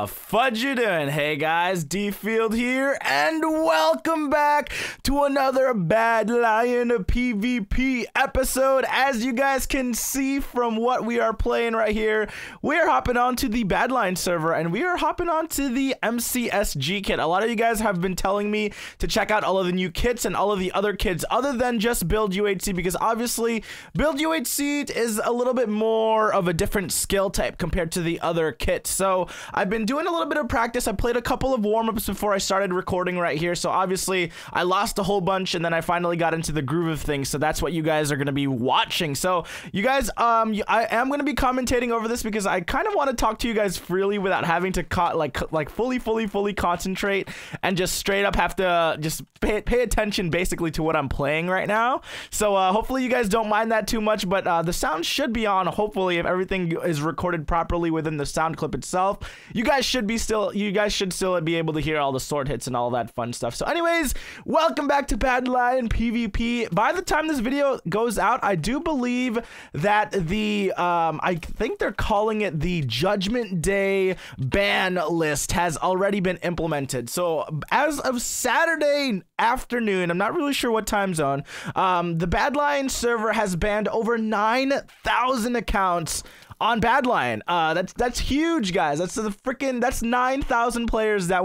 the fudge you doing? Hey guys, DField here, and welcome back to another Badlion PvP episode. As you guys can see from what we are playing right here, we are hopping onto the Badlion server, and we are hopping onto the MCSG kit. A lot of you guys have been telling me to check out all of the new kits and all of the other kits other than just Build UHC, because obviously Build UHC is a little bit more of a different skill type compared to the other kits. So I've been doing a little bit of practice. I played a couple of warm-ups before I started recording right here, so obviously I lost a whole bunch and then I finally got into the groove of things, so that's what you guys are going to be watching. So you guys, I am going to be commentating over this because I kind of want to talk to you guys freely without having to fully concentrate and just straight up have to just pay attention basically to what I'm playing right now. So hopefully you guys don't mind that too much, but the sound should be on, hopefully, if everything is recorded properly within the sound clip itself. You guys should still be able to hear all the sword hits and all that fun stuff. So anyways, welcome back to Badlion PvP. By the time this video goes out, I do believe that the I think they're calling it the Judgment Day ban list has already been implemented. So as of Saturday afternoon, I'm not really sure what time zone, the Badlion server has banned over 9,000 accounts on Badlion. That's huge, guys. That's 9,000 players that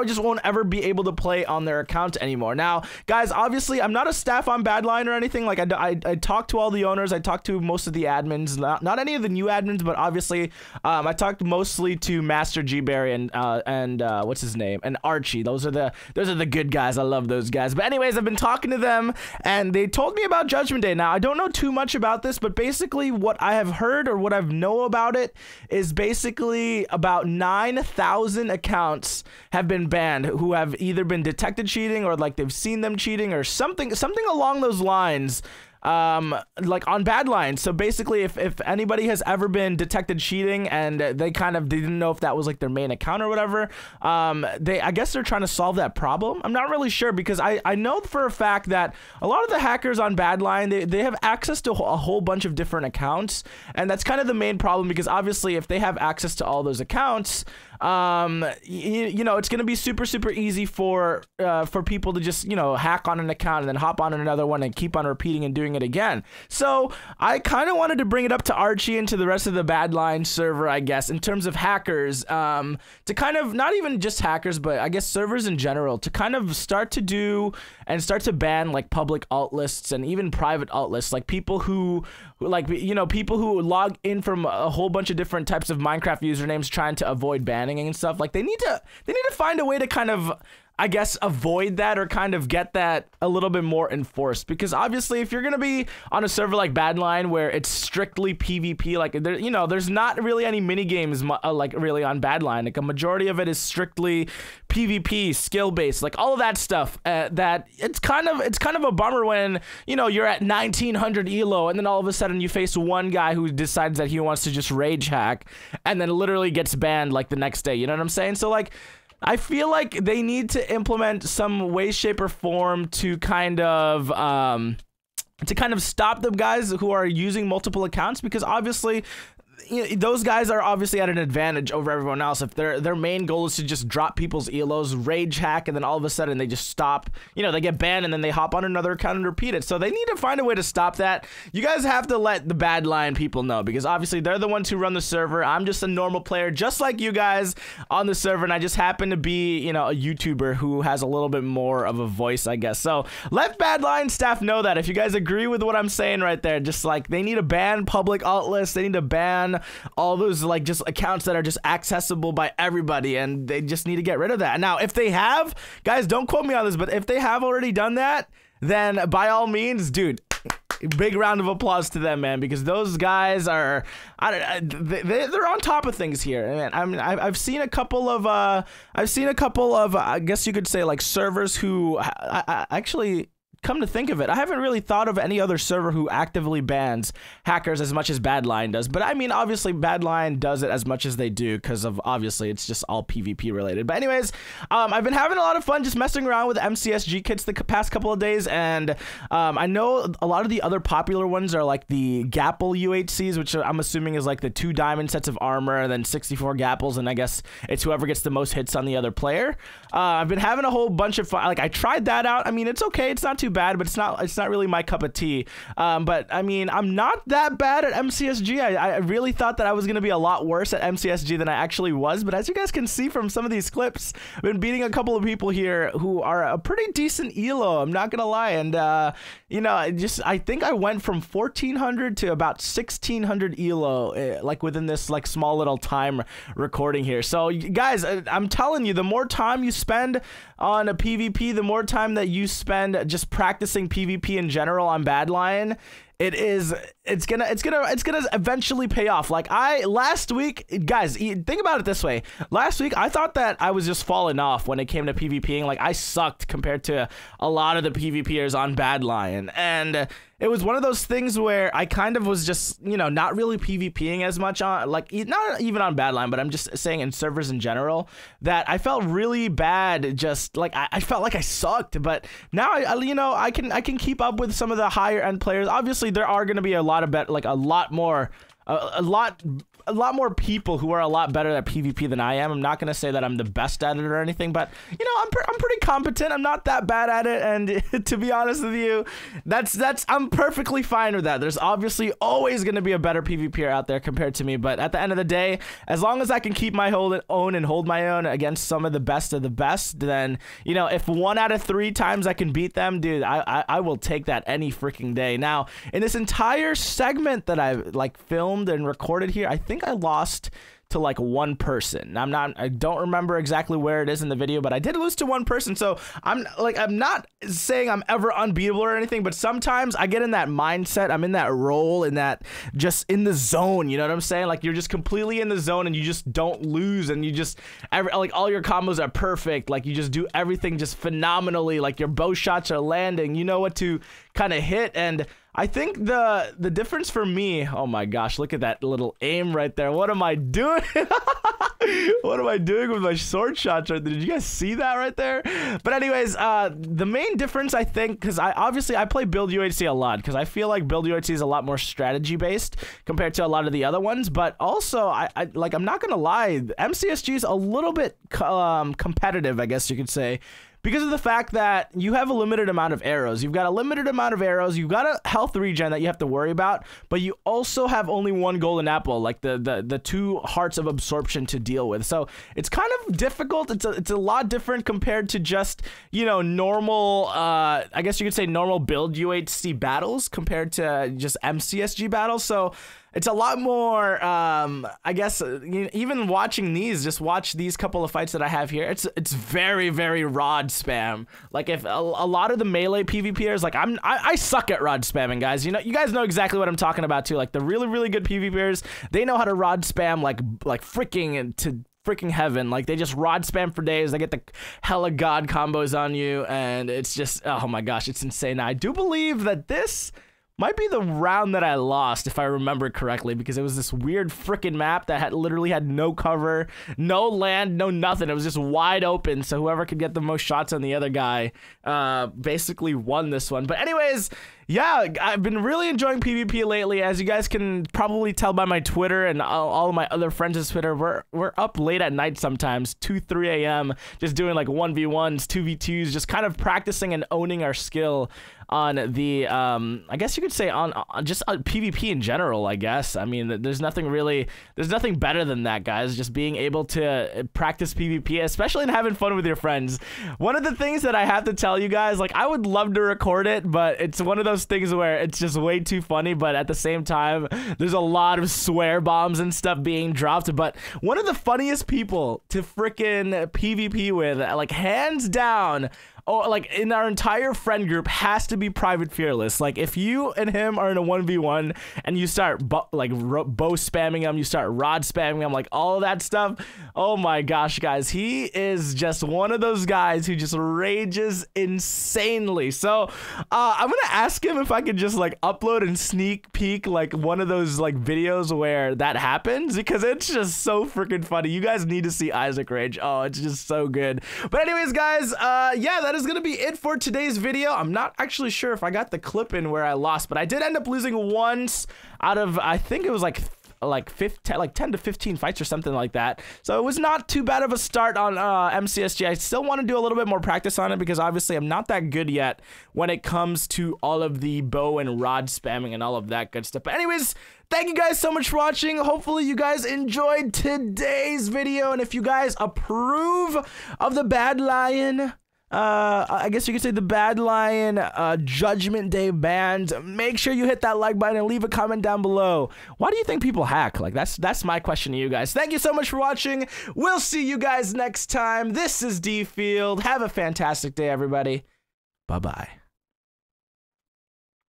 just won't ever be able to play on their account anymore. Now, guys, obviously, I'm not a staff on Badlion or anything. Like, I talked to all the owners. I talked to most of the admins, not any of the new admins, but obviously, I talked mostly to Master G Berry and what's his name, and Archie. Those are the good guys. I love those guys. But anyways, I've been talking to them, and they told me about Judgment Day. Now, I don't know too much about this, but basically, what I have heard or what I know about it is basically about 9,000 accounts have been banned who have either been detected cheating or like they've seen them cheating or something along those lines. Like on Badlion. So basically, if anybody has ever been detected cheating and they didn't know if that was like their main account or whatever, I guess they're trying to solve that problem. I'm not really sure, because I know for a fact that a lot of the hackers on Badlion, they have access to a whole bunch of different accounts, and that's kind of the main problem, because obviously if they have access to all those accounts, you know, it's gonna be super easy for people to just, you know, hack on an account and then hop on another one and keep on repeating and doing it again. So I kind of wanted to bring it up to Archie and to the rest of the Badlion server, I guess, in terms of hackers, to kind of, not even just hackers, but I guess servers in general, to kind of start to ban like public alt lists and even private alt lists, like people who people who log in from a whole bunch of different types of Minecraft usernames trying to avoid banning and stuff. Like they need to find a way to kind of, I guess, avoid that or kind of get that a little bit more enforced, because obviously if you're gonna be on a server like Badlion where it's strictly PvP, like there's not really any mini games like really on Badlion. Like a majority of it is strictly PvP, skill based, like all of that stuff. That it's kind of a bummer when you're at 1900 elo and then all of a sudden you face one guy who decides that he wants to just rage hack and then literally gets banned like the next day. You know what I'm saying? So like, I feel like they need to implement some way, shape, or form to kind of stop the guys who are using multiple accounts, because obviously those guys are obviously at an advantage over everyone else. If their main goal is to just drop people's elos, rage hack, and then all of a sudden they just stop, they get banned and then they hop on another account and repeat it. So they need to find a way to stop that. You guys have to let the Badlion people know, because obviously they're the ones who run the server. I'm just a normal player just like you guys on the server, and I just happen to be a YouTuber who has a little bit more of a voice, I guess. So let Badlion staff know that if you guys agree with what I'm saying right there, just like they need to ban public alt lists, they need to ban all those like just accounts that are just accessible by everybody, and they just need to get rid of that. Now, if they have, guys, don't quote me on this, but if they have already done that, then by all means, dude, big round of applause to them, man, because those guys are, they're on top of things here, man. I mean, I've seen a couple of, I guess you could say like servers who actually come to think of it, I haven't really thought of any other server who actively bans hackers as much as Badlion does. But I mean, obviously Badlion does it as much as they do because of, obviously, it's just all PvP related. But anyways, I've been having a lot of fun just messing around with MCSG kits the past couple of days, and I know a lot of the other popular ones are like the Gapple UHCs, which I'm assuming is like the 2 diamond sets of armor and then 64 Gapples, and I guess it's whoever gets the most hits on the other player. I've been having a whole bunch of fun. Like, I tried that out. I mean, it's okay, it's not too bad, but it's not really my cup of tea. But I mean, I'm not that bad at MCSG. I really thought that I was gonna be a lot worse at MCSG than I actually was, but as you guys can see from some of these clips, I've been beating a couple of people here who are a pretty decent elo, I'm not gonna lie. And you know, I think I went from 1400 to about 1600 elo like within this like small little time recording here. So guys, I'm telling you, the more time you spend on a PvP, the more time that you spend just practicing PvP in general on Badlion, it's gonna eventually pay off. Like, last week, guys, think about it this way. Last week, I thought that I was just falling off when it came to PvPing. Like, I sucked compared to a lot of the PvPers on Badlion, and it was one of those things where I kind of was just, you know, not really PvPing as much on, like, not even on Badlion, but I'm just saying in servers in general, that I felt really bad. Just like, I felt like I sucked. But now you know, I can keep up with some of the higher end players. Obviously, there are going to be a lot of a lot more people who are a lot better at PvP than I am. I'm not going to say that I'm the best at it or anything, but you know, I'm pretty competent. I'm not that bad at it, and to be honest with you, I'm perfectly fine with that. There's obviously always going to be a better PvPer out there compared to me, but at the end of the day, as long as I can keep my own and hold my own against some of the best, then, you know, if 1 out of 3 times I can beat them, dude, I will take that any freaking day. Now, in this entire segment that I've like filmed and recorded here, I think I lost to like 1 person. I don't remember exactly where it is in the video, but I did lose to 1 person. So I'm not saying I'm ever unbeatable or anything, but sometimes I get in that mindset, I'm in that role, in that just in the zone, you know what I'm saying? Like, you're just completely in the zone and you just don't lose, and you just like all your combos are perfect, like you just do everything just phenomenally, like your bow shots are landing, you know what to kind of hit. And I think the difference for me, oh my gosh, look at that little aim right there. What am I doing? What am I doing with my sword shots right there? Did you guys see that right there? But anyways, the main difference, I think, because I play build UHC a lot, because I feel like build UHC is a lot more strategy based compared to a lot of the other ones. But also, I'm not gonna lie, MCSG is a little bit competitive, I guess you could say, because of the fact that you have a limited amount of arrows. You've got a limited amount of arrows. You've got a health regen that you have to worry about, but you also have only 1 golden apple, like the 2 hearts of absorption to deal with. So it's kind of difficult. It's a lot different compared to just, you know, normal, I guess you could say normal build UHC battles compared to just MCSG battles. So it's a lot more, I guess, even watching these, just watch these couple of fights that I have here. It's very, very rod spam. Like, if a lot of the melee PvPers, like I suck at rod spamming, guys. You know, you guys know exactly what I'm talking about too. Like, the really, really good PvPers, they know how to rod spam like freaking to freaking heaven. Like, they just rod spam for days. They get the hella god combos on you, and it's just, oh my gosh, it's insane. Now, I do believe that this might be the round that I lost, if I remember correctly, because it was this weird freaking map that literally had no cover, no land, no nothing. It was just wide open, so whoever could get the most shots on the other guy basically won this one. But anyways, yeah, I've been really enjoying PvP lately. As you guys can probably tell by my Twitter and all of my other friends' Twitter, we're up late at night sometimes, 2-3 a.m., just doing like 1v1s, 2v2s, just kind of practicing and owning our skill on the, I guess you could say on just PvP in general, I guess. I mean, there's nothing better than that, guys, just being able to practice PvP, especially in having fun with your friends. One of the things that I have to tell you guys, like, I would love to record it, but it's one of those things where it's just way too funny, but at the same time, there's a lot of swear bombs and stuff being dropped. But one of the funniest people to frickin' PvP with, like, hands down, like in our entire friend group has to be Private Fearless. Like if you and him are in a 1v1 and you start bow spamming him, you start rod spamming him, like all of that stuff. Oh my gosh, guys, he is just one of those guys who just rages insanely. So I'm gonna ask him if I could just like upload and sneak peek like one of those like videos where that happens, because it's just so freaking funny. You guys need to see Isaac rage. Oh, it's just so good. But anyways, guys, yeah, that is gonna be it for today's video. I'm not actually sure if I got the clip in where I lost, but I did end up losing once out of, I think it was like 10 to 15 fights or something like that. So it was not too bad of a start on MCSG. I still want to do a little bit more practice on it, because obviously I'm not that good yet when it comes to all of the bow and rod spamming and all of that good stuff. But anyways, thank you guys so much for watching. Hopefully you guys enjoyed today's video, and if you guys approve of the Badlion, I guess you could say the Badlion Judgment Day band, make sure you hit that like button and leave a comment down below. Why do you think people hack? Like that's my question to you guys. Thank you so much for watching. We'll see you guys next time. This is DField. Have a fantastic day, everybody. Bye-bye.